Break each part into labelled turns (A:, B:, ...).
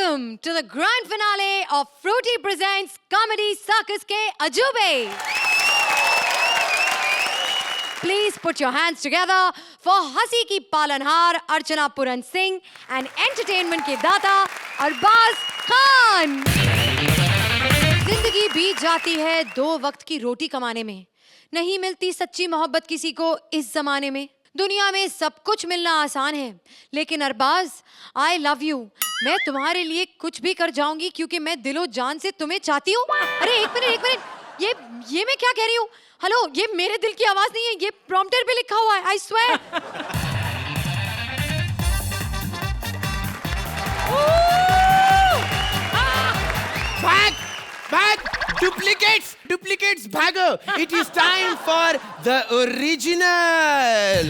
A: Welcome to the grand finale of Fruity Presents Comedy Circus के अजूबे. Please put your hands together for हंसी की पालनहार Archana Puran Singh and entertainment के दाता अरबाज खान. जिंदगी बीत जाती है दो वक्त की रोटी कमाने में. नहीं मिलती सच्ची मोहब्बत किसी को इस जमाने में. दुनिया में सब कुछ मिलना आसान है, लेकिन अरबाज आई लव यू. मैं तुम्हारे लिए कुछ भी कर जाऊंगी क्योंकि मैं दिलो जान से तुम्हें चाहती हूँ. अरे एक मिनट, ये मैं क्या कह रही हूँ? हेलो, ये मेरे दिल की आवाज नहीं है, ये प्रॉम्प्टर पे लिखा हुआ है. I swear.
B: Back! Duplicates, भागो! It is time for the original!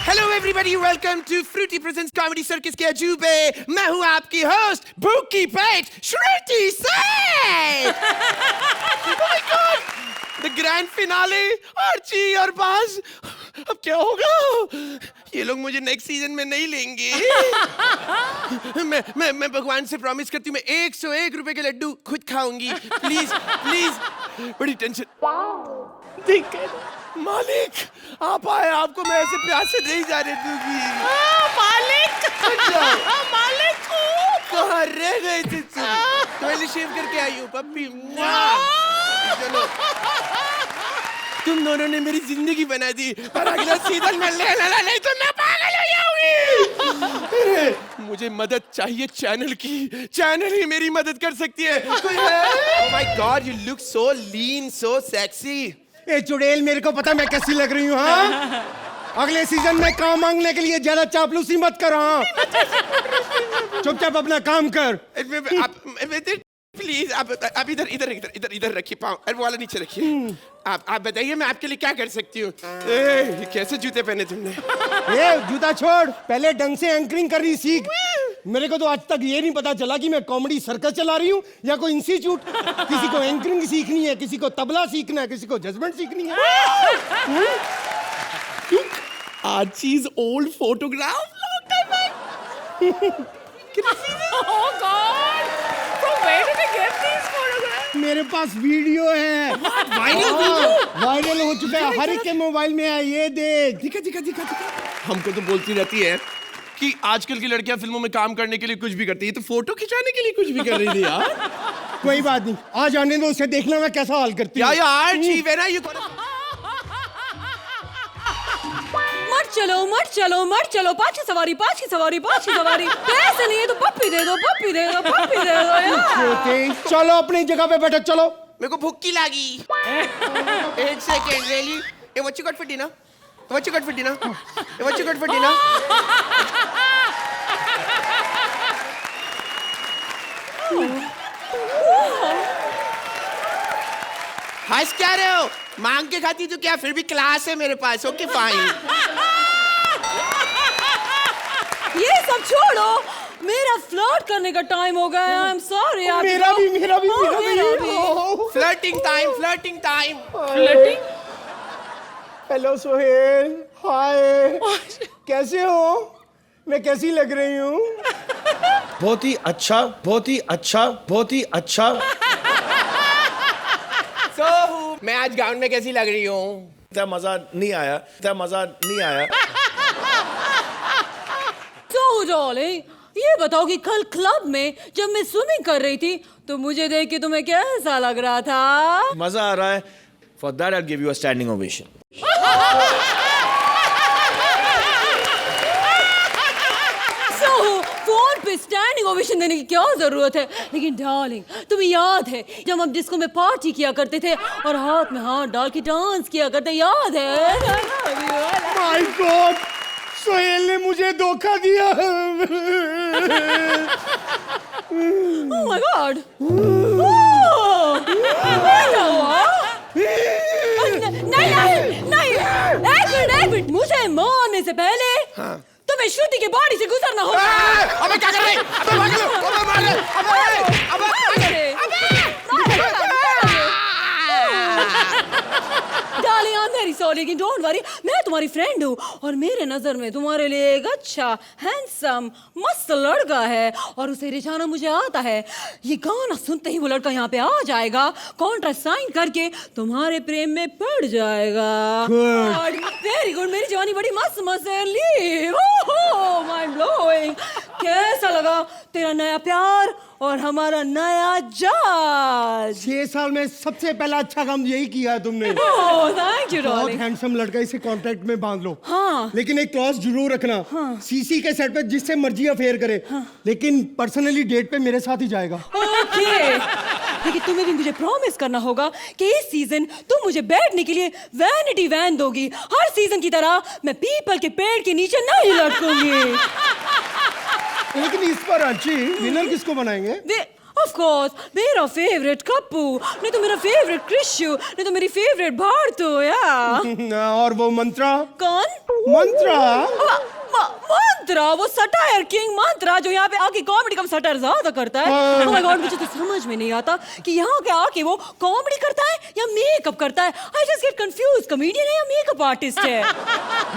B: Hello everybody, welcome to Fruity Presents Comedy Circus के अजूबे. मैं हूँ आपकी होस्ट, भूखी पेट, श्रुति सेठ! Oh my God! The grand finale, Archie और बाज. अब क्या होगा? ये लोग मुझे नेक्स्ट सीजन में नहीं लेंगे. मैं भगवान से प्रॉमिस करती हूँ, मैं 101 रुपए के लड्डू खुद खाऊंगी. प्लीज. बड़ी टेंशन. ठीक है मालिक, आप आए, आपको मैं ऐसे प्यार से नहीं जाने दूंगी.
C: मालिक
B: कहाँ रह गए थे तुम? पहले शेव करके आई हूँ पप्पी. चलो, तुम दोनों ने मेरी जिंदगी बना दी, पर अगला सीजन में लेना नहीं तो मैं पागल हो जाऊंगी. मुझे मदद चाहिए चैनल की. चैनल ही मेरी मदद कर सकती है. कोई है? Oh my God, you look so lean, so sexy.
D: ए चुड़ैल, मेरे को पता मैं कैसी लग रही हूँ. हाँ, अगले सीजन में काम मांगने के लिए ज्यादा चापलूसी मत करो. चुपचाप अपना काम कर.
B: प्लीज आप इधर रखिए पाँव. अरे वाला नीचे रखिए. आप बताइए मैं आपके लिए क्या कर सकती हूँ. कैसे जूते पहने तुमने?
D: ये जूता छोड़, पहले ढंग से एंकरिंग करनी सीख. मेरे को तो आज तक ये नहीं पता चला कि मैं कॉमेडी सर्कस चला रही हूँ या कोई इंस्टीट्यूट. किसी को एंकरिंग सीखनी है, किसी को तबला सीखना है, किसी को जजमेंट सीखनी है.
B: Archie's old photograph, long time back.
C: Oh God! From where did they get these photographs?
D: मेरे पास वीडियो है. वायरल हो चुका है, हर एक के मोबाइल में है. ये देख.
B: दिखा. हमको तो बोलती रहती है कि आजकल की लड़कियां फिल्मों में काम करने के लिए कुछ भी करती है, तो फोटो खिंचाने के लिए कुछ भी कर रही थी यार.
D: कोई बात नहीं, आज आने दो, उसे देखना मैं कैसा हाल करती हूँ.
B: यार चीफ है ना ये.
C: मत चलो. पाछी सवारी. पैसे नहीं है तो पप्पी दे दो यार.
D: चलो अपनी जगह पे बैठो. चलो.
B: मेरे को भूख की लगी. एक second. really? What you got for dinner? हंस क्या रहे हो? मांग के खाती तो क्या, फिर भी क्लास है मेरे पास. Okay fine.
C: ये सब छोड़ो, मेरा फ्लर्ट करने का टाइम हो गया. I am sorry.
D: मेरा भी.
B: Flirting time.
D: हेलो सोहेल. हाय. कैसे हो? मैं कैसी लग रही हूँ?
B: बहुत ही अच्छा. मैं आज गाउन में कैसी लग रही हूँ?
E: इतना मजा नहीं आया.
C: तो डार्लिंग, ये बताओ कि कल क्लब में जब मैं स्विमिंग कर रही थी तो मुझे देख के तुम्हें कैसा लग रहा था?
E: मजा आ रहा है. For that I'll give you a standing ovation.
C: Phone पे स्टैंडिंग ओवेशन देने की क्या जरूरत है? लेकिन डार्लिंग, तुम्हें याद है जब हम डिस्को में पार्टी किया करते थे और हाथ में हाथ डाल के डांस किया करते, याद है?
D: माय गॉड, सोहेल ने मुझे धोखा दिया.
C: ओह माय गॉड. नहीं. एक मिनट. मुझे मारने से पहले तुम्हें श्रुति की बॉडी से गुजरना होगा.
B: अबे क्या कर रही? अबे भाग लो.
C: डार्लिंग, वेरी सॉरी, लेकिन डोंट वरी, मैं तुम्हारी फ्रेंड हूँ और मेरे नजर में तुम्हारे लिए एक अच्छा हैंडसम मस्त लड़का है और उसे रिझाना मुझे आता है। ये गाना सुनते ही वो लड़का यहाँ पे आ जाएगा, कॉन्ट्रैक्ट साइन करके तुम्हारे प्रेम में पड़ जाएगा। वेरी गुड, मेरी जवानी बड़ी मस्त मस्त है। Leave, mind blowing. कैसा लगा तेरा नया प्यार और हमारा नया जहाज?
D: 6 साल में सबसे पहला अच्छा काम यही किया है तुमने।
C: थैंक यू
D: बहुत
C: डार्लिंग।
D: हैंडसम लड़का, इसे कॉन्ट्रैक्ट में बांध लो।
C: हाँ।
D: लेकिन एक क्लॉज जरूर रखना।
C: हाँ।
D: सीसी के सेट पे जिससे मर्जी अफेयर करे, लेकिन पर्सनली डेट पे मेरे साथ ही जाएगा।
C: ओके, लेकिन तुम्हें भी मुझे प्रॉमिस करना होगा कि इस सीजन तुम मुझे बैठने के लिए वैनिटी वैन दोगी। हर सीजन की तरह मैं पीपल के पेड़ के नीचे नहीं लटकूंगी।
D: लेकिन इस पर अच्छी विनर किसको बनाएंगे?
C: ऑफ कोर्स मेरा फेवरेट कप्पू, नहीं तो मेरा फेवरेट क्रिशु, नहीं तो मेरी फेवरेट भारतू। या
D: और वो मंत्रा?
C: कौन?
D: मंत्रा?
C: मंत्रा, वो सटायर किंग मंत्रा जो यहाँ पे आके कॉमेडी का सटायर ज्यादा करता है। ओह माय गॉड, मुझे तो समझ में नहीं आता कि यहाँ के आके वो कॉमेडी करता है या मेकअप करता है। I just get confuse, comedian है या मेकअप आर्टिस्ट है?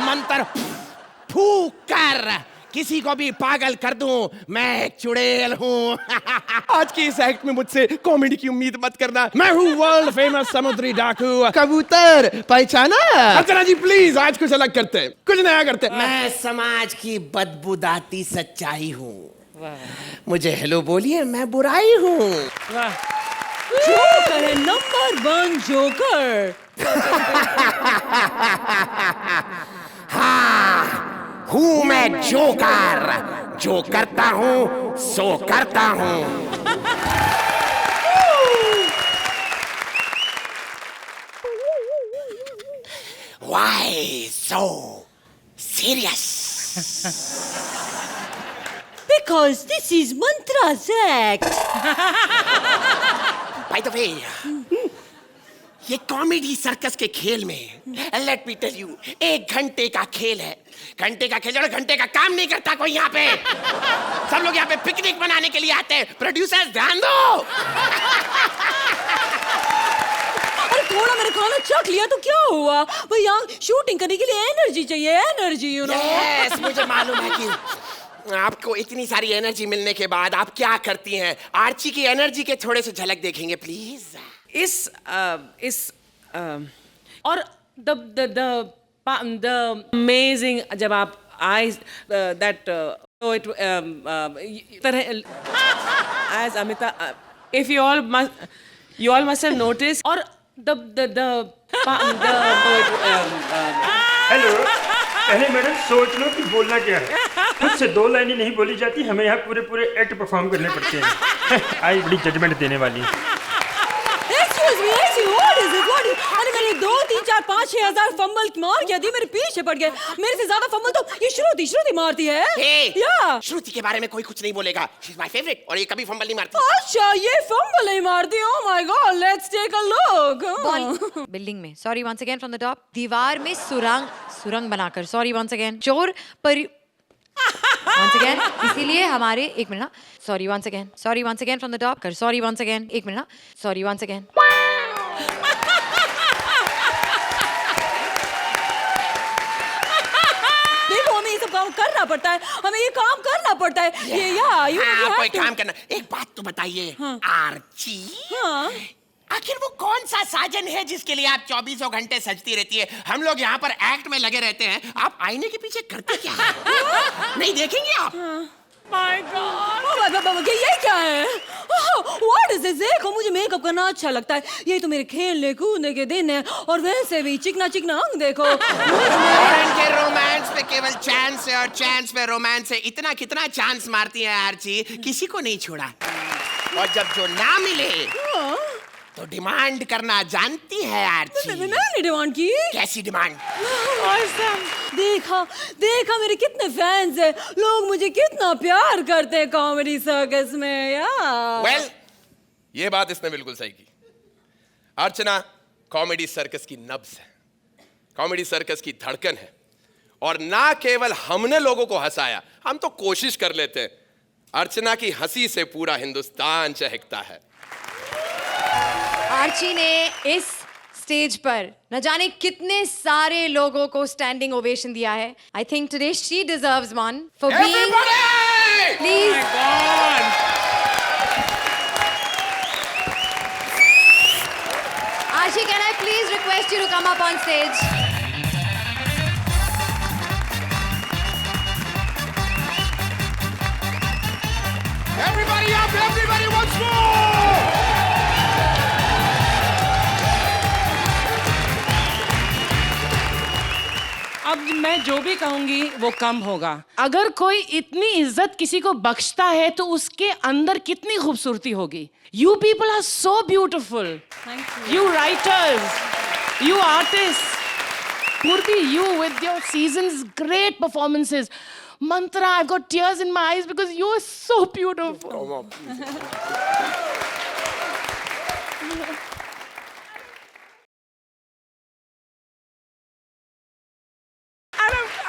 B: मंत्र फूक कर किसी को भी पागल कर दूं, मैं एक चुड़ैल हूँ। आज की इस एक्ट में मुझसे कॉमेडी की उम्मीद मत करना। मैं हूँ वर्ल्ड फेमस समुद्री डाकू कबूतर, पहचाना? अर्चना जी प्लीज, आज कुछ अलग करते हैं, कुछ नया करते हैं। मैं समाज की बदबूदाती सच्चाई हूँ। मुझे हेलो बोलिए, मैं बुराई हूँ।
C: जोकर है, नंबर 1 जोकर।
B: हाँ, हूँ मैं जोकर, जो करता हूँ सो करता हूँ। Why so serious?
C: Because this is Mantra's act.
B: By the way, ये कॉमेडी सर्कस के खेल में लेट मी टेल यू, 1 घंटे का खेल है। घंटे का खेल और घंटे का काम नहीं करता कोई यहाँ पे। सब लोग यहाँ पे पिकनिक मनाने के लिए आते हैं। प्रोड्यूसर्स ध्यान दो।
C: अरे थोड़ा मेरा खाना चख लिया तो क्या हुआ? भाई यहाँ शूटिंग करने के लिए एनर्जी चाहिए, एनर्जी, यू नो।
B: यस, मुझे मालूम है कि आपको इतनी सारी एनर्जी मिलने के बाद आप क्या करती हैं। आर्ची की एनर्जी के थोड़े से झलक देखेंगे प्लीज।
F: और द अमेजिंग जब आप आईज दैट इट तरह as Amita, if you all must have notice. और द
G: हेलो, पहले मैडम सोच लो कि बोलना क्या है। खुद से 2 लाइनें नहीं बोली जाती, हमें यहाँ पूरे एक्ट परफॉर्म करने पड़ते हैं। आई बड़ी जजमेंट देने वाली।
C: Excuse me, what is it? What is it? अरे मैंने 2, 3, 4, 5, 6 हजार फंबल मार गया थी, मेरे पीछे पड़ गए। मेरे से ज्यादा फंबल तो ये श्रुति मारती है। या
B: श्रुति के बारे में कोई कुछ नहीं बोलेगा। शी इज माय फेवरेट और ये कभी फंबल नहीं मारती।
C: अच्छा, ये फंबल नहीं मारती। Oh my god, let's take a look.
A: Building में, sorry once again from the top. दीवार में सुरंग बनाकर, सॉरी वंस अगेन। चोर पर once again, इसीलिए हमारे, एक मिनट ना, sorry once again from the top कर, सॉरी वंस अगेन, एक मिनट ना, सॉरी वंस अगेन।
C: देखो, हमें ये सब काम करना पड़ता है, हमें ये काम करना पड़ता है। ये या यू
B: कोई काम करना। एक बात तो बताइए, आर्ची,
C: हाँ,
B: आखिर वो कौन सा साजन है जिसके लिए आप 24 घंटे सजती रहती है? हम लोग यहाँ पर एक्ट में लगे रहते हैं, आप आईने के पीछे करते क्या है? नहीं देखेंगे आप?
C: माय गॉड, ये क्या है? What is this? देखो, मुझे मेकअप करना अच्छा लगता है। ये तो मेरे खेलने कूदने के दिन है और वैसे भी चिकना अंग देखो।
B: इनके रोमांस पे केवल चांस है और चांस पे रोमांस है। इतना कितना चांस मारती है आर्ची, किसी को नहीं छोड़ा। और जब जो ना मिले तो डिमांड करना जानती है आर्ची।
C: मैंने डिमांड की?
B: कैसी डिमांड?
C: देखा मेरे कितने फैंस हैं, लोग मुझे कितना प्यार करते हैं कॉमेडी सर्कस में यार।
B: वेल, ये बात इसने बिल्कुल सही की। अर्चना कॉमेडी सर्कस की नब्ज है, कॉमेडी सर्कस की धड़कन है। और ना केवल हमने लोगों को हंसाया, हम तो कोशिश कर लेते हैं। अर्चना की हंसी से पूरा हिंदुस्तान चहकता है।
A: आर्ची ने इस स्टेज पर न जाने कितने सारे लोगों को स्टैंडिंग ओवेशन दिया है. I think today she deserves one for being. Please Ashi, can I please request you to come up on stage?
B: Everybody up, everybody once more!
F: अब मैं जो भी कहूंगी वो कम होगा. अगर कोई इतनी इज्जत किसी को बख्शता है तो उसके अंदर कितनी खूबसूरती होगी. You people are so beautiful.
C: Thank
F: You writers, you artists, Purvi, you with your seasons, great performances. Mantra, I've got tears in my eyes because you are so beautiful.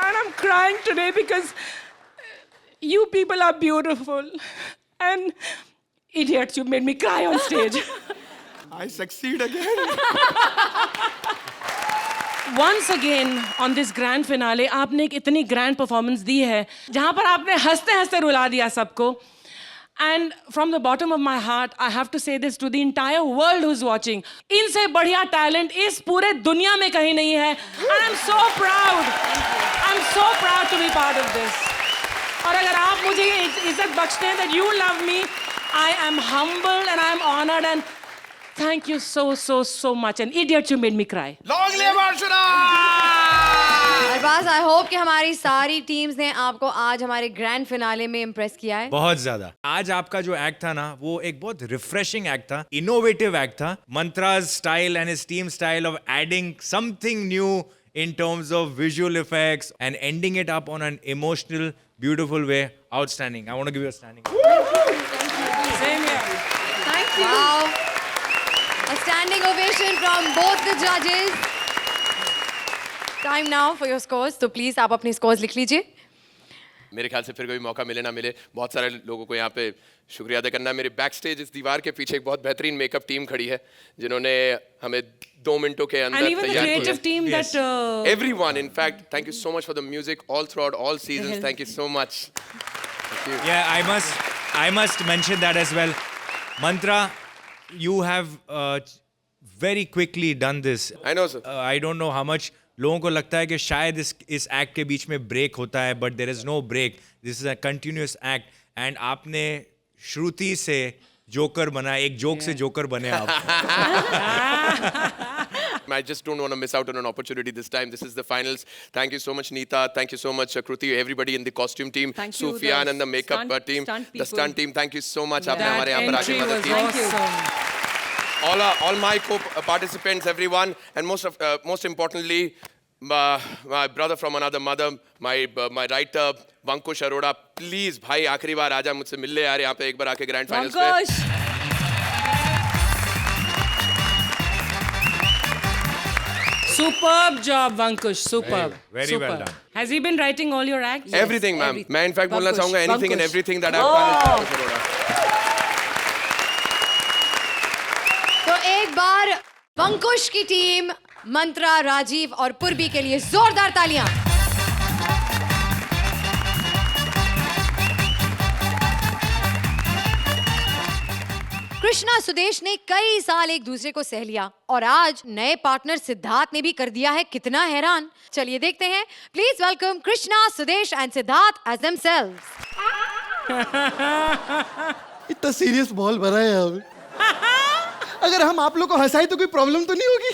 F: And I'm crying today because you people are beautiful. And idiots, you made me cry on stage.
B: I succeed again.
F: Once again on this grand finale, आपने एक इतनी grand performance दी है जहाँ पर आपने हंसते हंसते रुला दिया सबको. And from the bottom of my heart, I have to say this to the entire world who's watching. इनसे बढ़िया talent इस पूरे दुनिया में कहीं नहीं है. And I'm so proud. I'm so proud to be part of this. और अगर आप मुझे ये इज्जत बख्शते हैं that you love me, I am humbled and I am honored and thank you so much. And idiot, you made me cry.
B: Long live Archana!
A: Arbaaz, I hope कि हमारी सारी टीम्स ने आपको आज हमारे ग्रैंड फिनाले में इम्प्रेस किया है.
E: बहुत ज्यादा. आज आपका जो एक्ट था ना वो एक बहुत रिफ्रेशिंग एक्ट था, इनोवेटिव एक्ट था. Mantra's style and his team style of adding something new in terms of visual effects and ending it up on an emotional, beautiful way. Outstanding. I want to give you a standing.
F: Same here.
C: Thank you.
A: Wow. A standing ovation from both the judges. Time now for your scores. So please आप अपनी scores लिख लीजिए.
B: मेरे ख्याल से फिर कोई मौका मिले ना मिले, बहुत सारे लोगों को यहाँ पे शुक्रिया अदा करना है. मेरे बैक स्टेज इस दीवार के पीछे एक बहुत बेहतरीन मेकअप टीम खड़ी है जिन्होंने हमें 2 मिनटों के अंदर
F: And even the
B: तैयार
F: creative
B: किया.
F: team that...
B: Everyone, in fact, thank you so much for the music all throughout all seasons. Thank you so much. Thank you.
E: Yeah, I must mention that as well. Mantra, you have very quickly done this.
B: I know, sir.
E: I don't know how much लोगों को लगता है कि शायद इस act के बीच में break होता है, but there is no break. This is a continuous act and आपने श्रुति से जोकर बना, एक जोक से जोकर बने आप.
B: I just don't want to miss out on an opportunity this time. This is the finals. Thank you so much, Neeta. Thank you so much, Kruti. Everybody in the costume team.
C: Thank you,
B: Sufyan
C: the
B: and the makeup
C: stunt-
B: team.
C: stunt
B: The
C: people.
B: stunt team. Thank you so much. आपने
F: That
B: हमारे यहाँ पर आके
F: entry
B: मदद
F: was
B: की.
C: Thank you.
F: awesome.
B: All my co-participants, everyone, and most importantly, my brother from another mother, my writer, Vankush Arora. Please, भाई आखिरी बार आजा मुझसे मिलने यार यहाँ पे एक बार आके ग्रैंड फाइनल्स पे.
C: Vankush.
F: Superb job, Vankush. Superb.
E: Very well done.
F: Has he been writing all your acts?
B: Everything, ma'am.
C: everything.
B: मैं इनफैक्ट बोलना
C: Vankush,
B: चाहूँगा anything and
C: Vankush.
B: everything that I've done is Vankush Arora.
A: तो एक बार पंकुश की team, मंत्रा, राजीव और पूर्वी के लिए जोरदार तालियां. कृष्णा सुदेश ने कई साल एक दूसरे को सह लिया और आज नए पार्टनर सिद्धार्थ ने भी कर दिया है कितना हैरान. चलिए देखते हैं. Please welcome Krishna, Sudesh and Siddharth as themselves.
D: इतना सीरियस बॉल भरा है अब. अगर हम आप लोग को हंसाए तो कोई प्रॉब्लम तो नहीं होगी.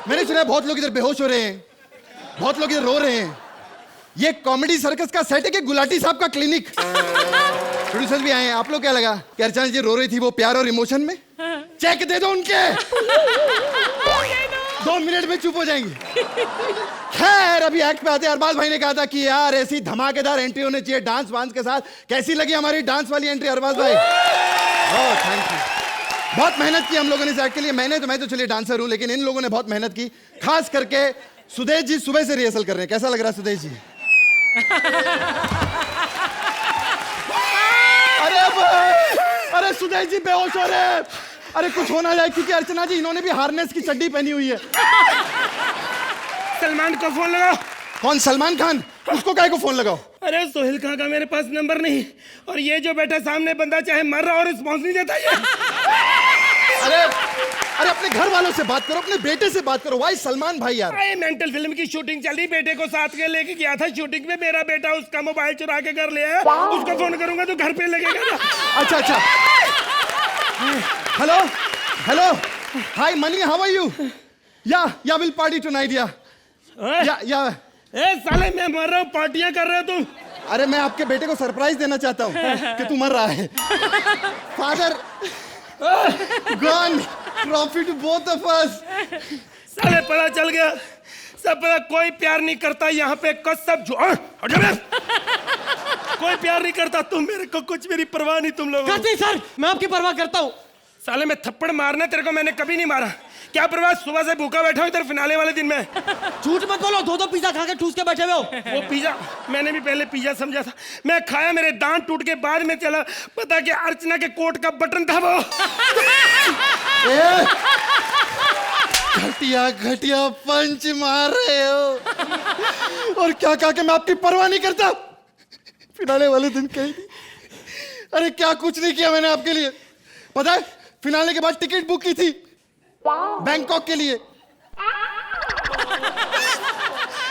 D: मैंने सुना है बहुत लोग इधर बेहोश हो रहे हैं, बहुत लोग इधर रो रहे हैं. ये कॉमेडी सर्कस का सेट है कि गुलाटी साहब का क्लिनिक? प्रोड्यूसर भी आए हैं. आप लोग क्या लगा कि अर्चना जी रो रही थी वो प्यार और इमोशन में? चेक दे दो उनके. 2 मिनट में चुप हो जाएंगे. खैर अभी एक्ट पे आते हैं. अरबाज भाई ने कहा था कि यार ऐसी धमाकेदार एंट्री होनी चाहिए डांस वांस के साथ. कैसी लगी हमारी डांस वाली एंट्री अरबाज भाई? Oh thank you. बहुत मेहनत की हम लोगों ने इस एक्ट के लिए. मैं तो चलिए डांसर हूं, लेकिन इन लोगों ने बहुत मेहनत की. खास करके सुदेश जी सुबह से रिहर्सल कर रहे हैं. कैसा लग रहा है सुदेश जी? अरे सुदेश जी बेहोश हो रहे हैं. अरे कुछ हो ना जाए, क्योंकि अर्चना जी इन्होंने भी हार्नेस की चड्डी पहनी हुई है।
B: सलमान को फोन लगाओ।
D: कौन? सलमान खान? उसको काहे को फोन लगाओ?
B: अरे सोहेल खान का मेरे पास नंबर नहीं, और ये जो बैठा सामने बंदा चाहे मर रहा और रिस्पॉन्स नहीं देता ये।
D: अरे अरे अपने घर वालों से बात करो, अपने बेटे से बात करो। भाई सलमान भाई यार,
B: अरे मेंटल फिल्म की शूटिंग चल रही, बेटे को साथ के लेके गया था शूटिंग में, मेरा बेटा उसका मोबाइल चुरा के कर लिया है, उसको फोन करूंगा तो घर पे लगेगा ना।
D: अच्छा अच्छा। Hello hello, hi money, how are you? या विल पार्टी टुनाइट या
B: ए साले मैं मर रहा हूँ, पार्टियां कर रहे हो तुम?
D: अरे मैं आपके बेटे को सरप्राइज देना चाहता हूँ कि तू मर रहा है। Father gone, trophy to both of us.
B: साले पता चल गया, सब पता, कोई प्यार नहीं करता यहाँ पे, कसम कोई प्यार नहीं करता। तुम मेरे को कुछ मेरी परवाह नहीं तुम लोगों को।
H: सर मैं आपकी परवाह करता हूँ।
B: साले मैं थप्पड़ मारना तेरे को मैंने कभी नहीं मारा। क्या परवाह, सुबह से भूखा बैठा हूँ इधर फिनाले वाले दिन में।
H: झूठ मत बोलो, दो पिज्जा खा के ठूस के बैठे हुए हो।
B: वो पिज्जा मैंने भी पहले पिज्जा समझा था, मैं खाया, मेरे दांत टूट के बाद में चला पता कि अर्चना के कोट का बटन था वो।
D: घटिया घटिया पंच मार रहे हो, और क्या कहा कि मैं आपकी परवाह नहीं करता? फिनाले वाले दिन कही थी। अरे क्या कुछ नहीं किया मैंने आपके लिए, पता है? फिनाले के बाद टिकट बुक की थी बैंकॉक के लिए।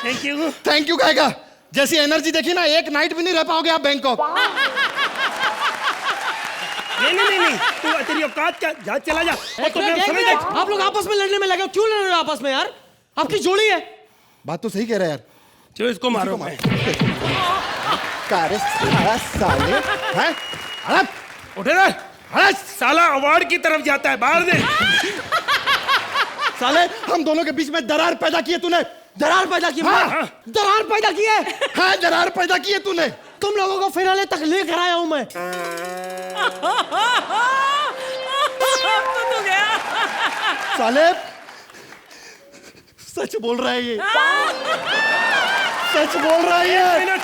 B: Thank you.
D: थैंक यू कहेगा, जैसी एनर्जी देखी ना, एक नाइट भी नहीं रह पाओगे आप बैंकॉक।
B: नहीं, तू तेरी औकात क्या, जा चला जा। और तो मैं समझ
H: आप लोग आपस में लड़ने में लगे हो, क्यों लड़ रहे हो आपस में यार? आपकी जोड़ी है।
D: बात तो सही कह रहा है यार।
B: चलो इसको मारो।
D: साले हैं?
B: उठे ना, साला अवार्ड की तरफ जाता है, बाहर दे।
D: साले हम दोनों के बीच में दरार पैदा की है तूने।
H: दरार पैदा की?
D: हाँ।
H: दरार पैदा की है?
D: हाँ, दरार पैदा की है तूने।
H: तुम लोगों को फिनाले तक लेकर आया हूं मैं।
F: तो गया।
D: साले सच बोल रहा है ये, सच बोल रहा है ये।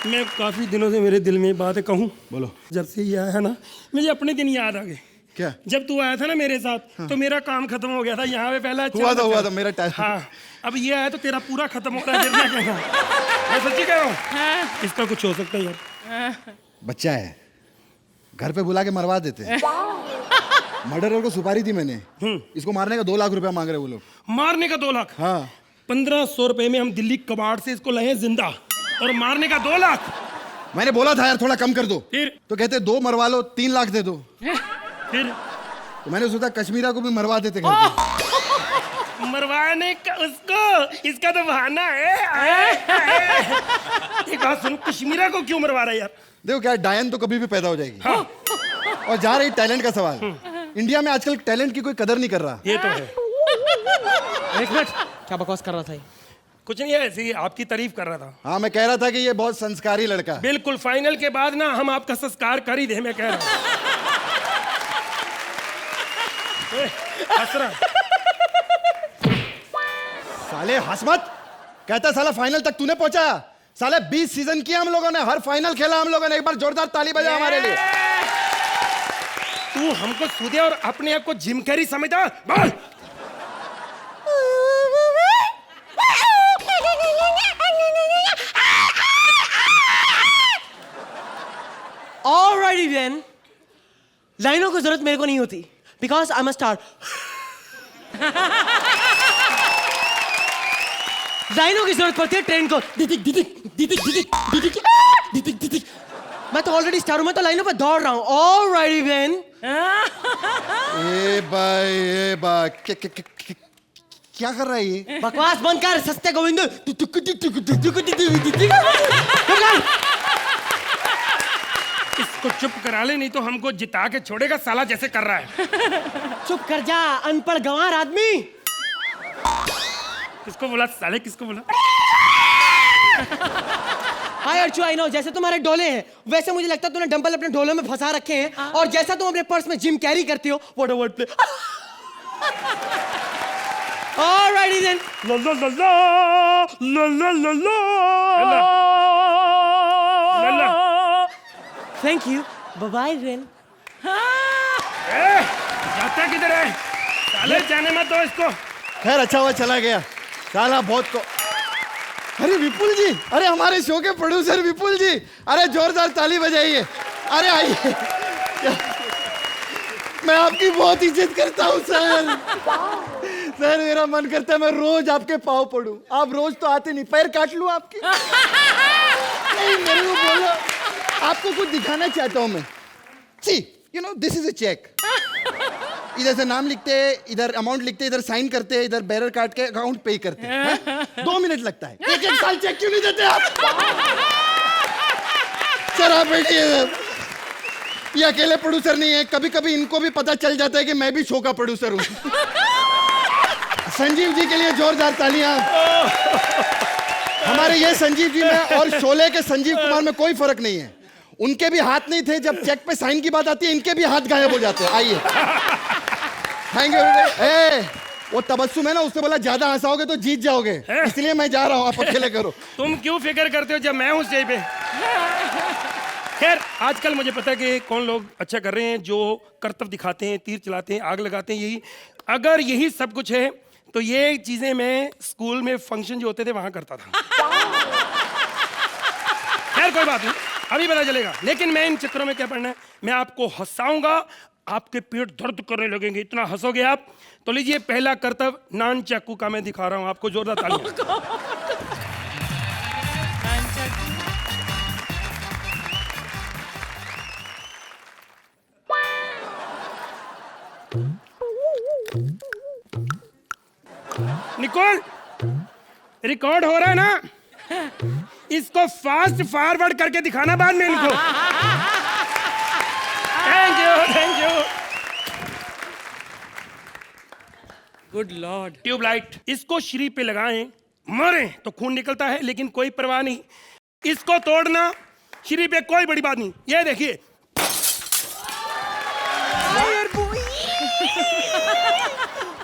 B: मैं काफी दिनों से मेरे दिल में बात कहूँ। बोलो। जब से ये आया है ना, मुझे अपने दिन याद आ गए।
D: क्या?
B: जब तू आया था ना मेरे साथ, तो मेरा काम खत्म हो गया था यहाँ पे। पहला
D: हुआ था मेरा टाइम।
B: हाँ, अब ये आया तो तेरा पूरा खत्म हो रहा है। मैं सच्ची कह रहा हूँ, इसका कुछ हो सकता है यार।
D: बच्चा है, घर पे बुला के मरवा देते हैं। मर्डरर को सुपारी दी मैंने, इसको मारने का 2 लाख रुपया मांग रहे वो लोग।
B: मारने का 2 लाख?
D: हाँ।
B: 1500 रुपए में हम दिल्ली कबाड़ से इसको लाए जिंदा, और मारने का 2 लाख।
D: मैंने बोला था यार थोड़ा कम कर दो,
B: फिर
D: तो कहते 2 मरवा लो, 3 लाख दे दो।
B: फिर
D: तो मैंने सोचा कश्मीरा को भी मरवा देते घर पे।
B: मरवाने का उसको, इसका तो बहाना है। एक बात सुन, कश्मीरा को क्यों मरवा रहा है यार?
D: देखो क्या, डायन तो कभी भी पैदा हो जाएगी।
B: हाँ।
D: और जहाँ रही टैलेंट का सवाल, इंडिया में आजकल टैलेंट की कोई कदर नहीं कर रहा।
B: ये तो है।
H: एक मिनट, क्या बकवास कर रहा था ये?
B: कुछ नहीं है, ऐसे ही आपकी तारीफ कर रहा था।
D: हाँ, मैं कह रहा था कि ये बहुत संस्कारी लड़का है।
B: बिल्कुल, फाइनल के बाद ना हम आपका संस्कार कर ही दे, मैं कह रहा हूँ। हंस रहा।
D: साले हंस मत, कहता साला फाइनल तक तूने पहुंचा। साले 20 सीजन किया हम लोगों ने, हर फाइनल खेला हम लोगों ने। एक बार जोरदार ताली बजा हमारे लिए।
B: तू हमको सूदे और अपने आप को जिम कैरी समझता? बोल।
H: Alrighty then, लाइनों की जरूरत मेरे को नहीं होती, because I'm a star. लाइनों की जरूरत पड़ती है ट्रेन को। दिदिक दिदिक दिदिक दिदिक दिदिक दिदिक दिदिक। मैं तो ऑलरेडी स्टार हूं, मैं तो लाइनों पे दौड़ रहा हूं। Alrighty then.
D: ए भाई क्या कर रहा है ये?
H: बकवास बंद कर, सस्ते गोविंद।
B: इसको चुप करा ले, नहीं तो हमको जिता के छोड़ेगा साला, जैसे कर रहा है।
H: चुप कर जा, अनपढ़ गंवार आदमी।
B: किसको बोला साले, किसको बोला?
H: हाय अर्चू, आई नो, जैसे तुम्हारे डोले हैं वैसे मुझे लगता है तूने डंबल अपने डोले में फंसा रखे हैं, और जैसा तुम अपने पर्स में जिम कैरी करती हो, what a word play. Alrighty then.
B: ला ला ला ला ला ला ला ला ला।
H: Thank you. Bye bye then.
B: जा
G: कुत्ता किधर है? साले जाने मत दो इसको।
D: खैर अच्छा हुआ चला गया, साला बहुत को। अरे विपुल जी, अरे हमारे शो के प्रोड्यूसर विपुल जी, अरे जोरदार ताली बजाइए। अरे आइए, मैं आपकी बहुत इज्जत करता हूँ सर। सर मेरा मन करता है मैं रोज आपके पाँव पड़ूं। आप रोज तो आते नहीं, पैर काट लूं आपकी। नहीं मेरे को बोलो, आपको कुछ दिखाना चाहता हूँ मैं। See you know this is a check. इधर से नाम लिखते हैं, इधर अमाउंट लिखते हैं, इधर साइन करते हैं, इधर बैरर काट के अकाउंट पे करते हैं। 2 मिनट लगता है। एक साल चेक क्यों नहीं देते आप? सर आप बैठिए सर, ये अकेले प्रोड्यूसर नहीं है, कभी कभी इनको भी पता चल जाता है कि मैं भी शो का प्रोड्यूसर हूँ। संजीव जी के लिए जोरदार तालियां। हमारे ये संजीव जी में और शोले के संजीव कुमार में कोई फर्क नहीं है। उनके भी हाथ नहीं थे, जब चेक पे साइन की बात आती है इनके भी हाथ गायब हो जाते हैं। आइए, थैंक यू। वो तबस्सुम है ना, उससे बोला ज्यादा हंसाओगे तो जीत जाओगे, इसलिए मैं जा रहा हूँ, आप अकेले करो।
G: तुम क्यों फिक्र करते हो जब मैं हूं स्टेज पे? खैर आजकल मुझे पता है कि कौन लोग अच्छा कर रहे हैं, जो करतब दिखाते हैं, तीर चलाते हैं, आग लगाते हैं। यही अगर यही सब कुछ है तो ये चीजें मैं स्कूल में फंक्शन जो होते थे वहां करता था। खैर कोई बात नहीं, अभी पता चलेगा। लेकिन मैं इन चित्रों में क्या पढ़ना है, मैं आपको हंसाऊंगा, आपके पेट दर्द करने लगेंगे, इतना हंसोगे आप। तो लीजिए पहला करतब नान चाकू का मैं दिखा रहा हूं आपको, जोरदार तालियां। निकोल, रिकॉर्ड हो रहा है ना? इसको फास्ट फॉरवर्ड करके दिखाना बाद में इनको। Thank you, thank you.
F: Good lord.
G: Tubelight, इसको शरीर पे लगाएं, मरे तो खून निकलता है, लेकिन कोई परवाह नहीं। इसको तोड़ना शरीर पे कोई बड़ी बात नहीं। ये देखिए,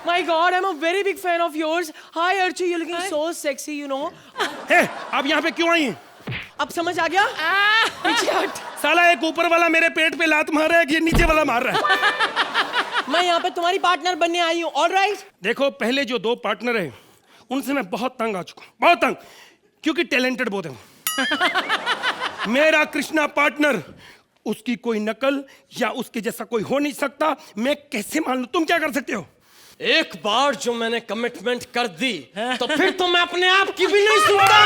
H: My God, I'm a very big fan of yours. Hi Archie, you're looking so sexy, you know.
G: हे, आप यहाँ पे क्यों आई हैं?
H: अब समझ आ गया? पीछे हट।
G: साला एक ऊपर वाला मेरे पेट पे लात मार रहा है कि नीचे वाला मार रहा है?
H: मैं यहाँ पे तुम्हारी पार्टनर बनने आई हूँ, all right?
G: देखो पहले जो 2 पार्टनर है उनसे मैं बहुत तंग आ चुका हूँ, बहुत तंग, क्योंकि टैलेंटेड बहुत है। मेरा कृष्णा पार्टनर, उसकी कोई नकल या उसके जैसा कोई हो नहीं सकता। मैं कैसे मान लूं? तुम क्या कर सकते हो?
H: एक बार जो मैंने कमिटमेंट कर दी तो फिर तो मैं अपने आप की भी नहीं सुनता।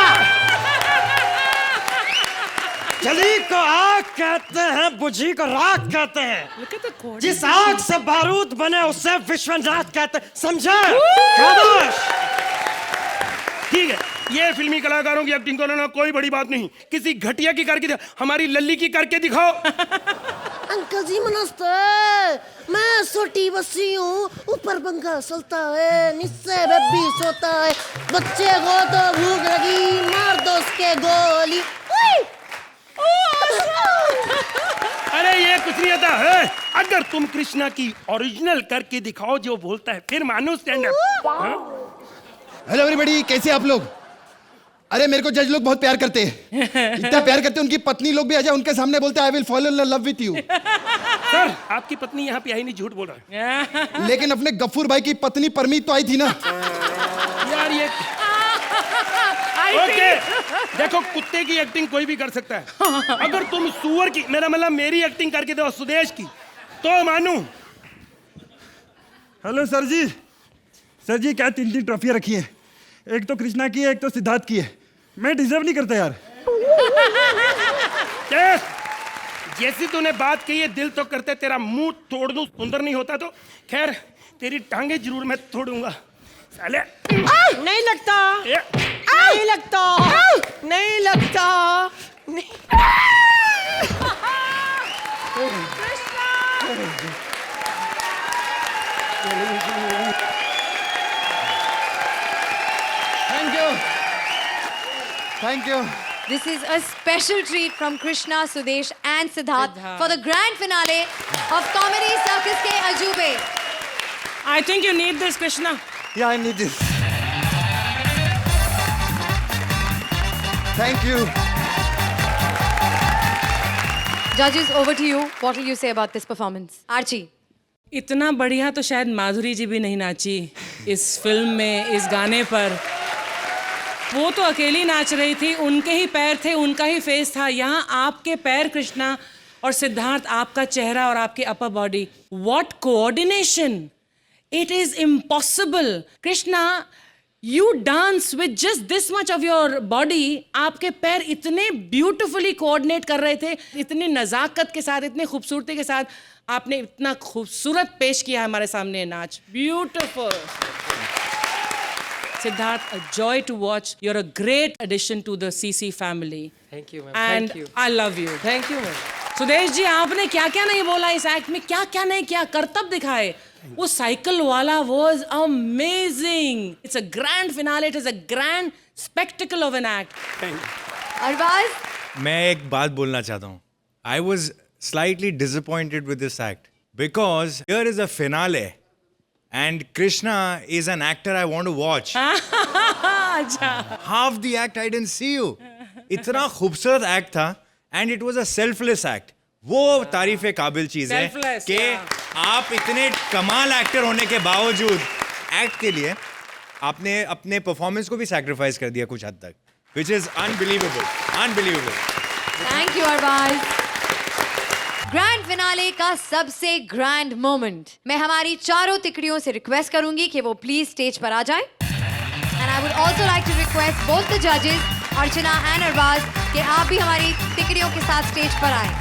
H: जली को आग कहते हैं, बुझी को राख कहते हैं। जिस आग से बारूद बने उसे विश्वनाथ कहते हैं, समझे? शाबाश।
G: ठीक है, ये फिल्मी कलाकारों की एक्टिंग करना कोई बड़ी बात नहीं। किसी घटिया की करके हमारी लल्ली की करके दिखाओ।
I: अंकल जी नमस्ते, मैं छोटी बच्ची हूँ, ऊपर पंखा चलता है, नीचे बेबी सोता है, बच्चे को तो भूख लगी, मार दो उसके गोली।
G: अरे ये कुछ नहीं आता है। अगर तुम कृष्णा की ओरिजिनल करके दिखाओ जो बोलता है, फिर मानो स्टैंड अप।
D: हेलो एवरीबॉडी, कैसे आप लोग? अरे मेरे को जज लोग बहुत प्यार करते हैं, इतना प्यार करते हैं उनकी पत्नी लोग भी आ जाए उनके सामने बोलते हैं I will fall in love with you.
G: Sir आपकी पत्नी यहाँ पे आई नहीं, झूठ बोल रहा है।
D: लेकिन अपने गफ्फूर भाई की पत्नी परमीत तो आई थी ना।
G: यार ये ओके, देखो कुत्ते की एक्टिंग कोई भी कर सकता है। अगर तुम सुअर की, मेरा मतलब मेरी एक्टिंग करके दो सुदेश की, तो मानू।
J: हेलो सर जी। सर जी क्या 3 ट्रॉफियां रखी है, एक तो कृष्णा की है, एक तो सिद्धार्थ की है। मैं डिजर्व नहीं करता यार।
G: जैसी तूने बात कही है, दिल तो करते तेरा मुंह तोड़ दूं, सुंदर नहीं होता तो। खैर तेरी टांगे जरूर मैं तोड़ूंगा साले।
H: नहीं लगता, नहीं लगता, नहीं लगता, नहीं।
D: Thank you.
A: This is a special treat from Krishna, Sudesh and Siddharth for the grand finale of Comedy Circus ke Ajube.
F: I think you need this, Krishna.
D: Yeah, I need this. Thank you.
A: Judges, over to you. What will you say about this performance? Archie.
F: इतना बढ़िया तो शायद माधुरी जी भी नहीं नाची इस film में, इस गाने पर। वो तो अकेली नाच रही थी, उनके ही पैर थे, उनका ही फेस था। यहाँ आपके पैर कृष्णा और सिद्धार्थ, आपका चेहरा और आपकी upper body, what coordination! It is impossible. Krishna, you dance with just this much of your body. आपके पैर इतने ब्यूटिफुली कोऑर्डिनेट कर रहे थे, इतनी नजाकत के साथ, इतनी खूबसूरती के साथ आपने इतना खूबसूरत पेश किया हमारे सामने नाच। Beautiful. Siddharth, a joy to watch. You're a great addition to the CC family.
H: Thank you, ma'am.
F: And
H: Thank you.
F: I love you.
H: Thank you, ma'am.
F: Sudesh ji, आपने क्या क्या नहीं बोला इस एक्ट में, क्या क्या नहीं किया, करतब दिखाए। वो साइकिल वाला was amazing. It's a grand finale. It is a grand spectacle of an act.
A: Arbaaz,
E: मैं एक बात बोलना चाहता हूँ. I was slightly disappointed with this act because here is a finale and Krishna is an actor I want to watch.
F: अच्छा।
E: Half the act I didn't see you. इतना खूबसूरत act था and it was a selfless act. वो तारीफ़े काबिल चीज़ है
F: Selfless,
E: कि
F: yeah.
E: आप इतने कमाल एक्टर होने के बावजूद एक्ट के लिए आपने अपने परफॉर्मेंस को भी सैक्रिफाइस कर दिया कुछ हद तक, which is unbelievable, unbelievable.
A: Thank you Arbaaz. Grand finale का सबसे ग्रैंड मोमेंट, मैं हमारी चारों तिकड़ियों से रिक्वेस्ट करूंगी कि वो प्लीज स्टेज पर आ जाएं। And I would also like to request both the जजेस, अर्चना एंड अरबाज, कि आप भी हमारी तिकड़ियों के साथ स्टेज पर आएं।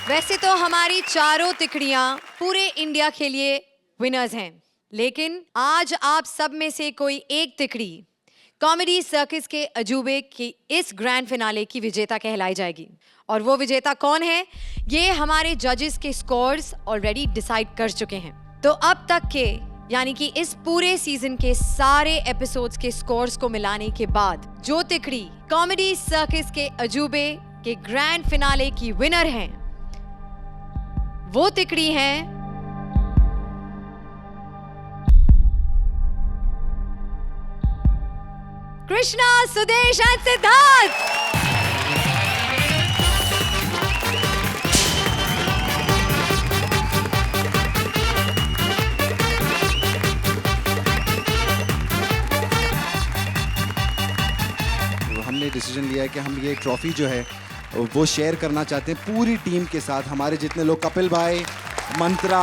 A: वैसे तो हमारी चारों तिकड़ियां पूरे इंडिया के लिए विनर्स हैं, लेकिन आज आप सब में से कोई एक तिकड़ी कॉमेडी सर्कस के अजूबे की इस ग्रैंड फिनाले की विजेता कहलाई जाएगी। और वो विजेता कौन है, ये हमारे जजेस के स्कोर्स ऑलरेडी डिसाइड कर चुके हैं। तो अब तक के, यानी कि इस पूरे सीजन के सारे एपिसोड्स के स्कोर्स को मिलाने के बाद जो तिकड़ी कॉमेडी सर्कस के अजूबे के ग्रैंड फिनाले की विनर हैं, वो तिकड़ी हैं कृष्णा, सुदेश एंड सिद्धार्थ।
K: हमने डिसीजन लिया है कि हम ये ट्रॉफी जो है वो शेयर करना चाहते हैं पूरी टीम के साथ। हमारे जितने लोग, कपिल भाई, Mantra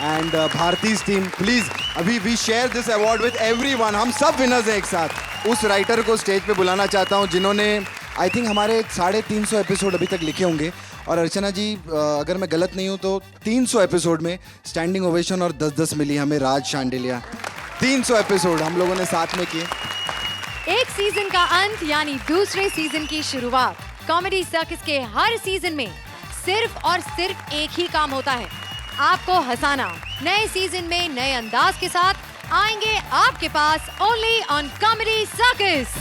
K: and Bharti's team, please अभी we share this award with everyone. हम सब विनर्स हैं एक साथ। उस राइटर को स्टेज पे बुलाना चाहता हूँ जिन्होंने आई थिंक हमारे 350 एपिसोड अभी तक लिखे होंगे। और अर्चना जी, अगर मैं गलत नहीं हूँ तो 300 एपिसोड में स्टैंडिंग ओवेशन और 10-10 मिली हमें। राज शांडिलिया, 300 एपिसोड हम लोगों ने साथ में किए।
A: एक सीजन का अंत यानी दूसरे सीजन की शुरुआत। कॉमेडी सर्कस के हर सीजन में सिर्फ और सिर्फ एक ही काम होता है, आपको हंसाना। नए सीजन में नए अंदाज के साथ आएंगे आपके पास ओनली ऑन कॉमेडी सर्कस।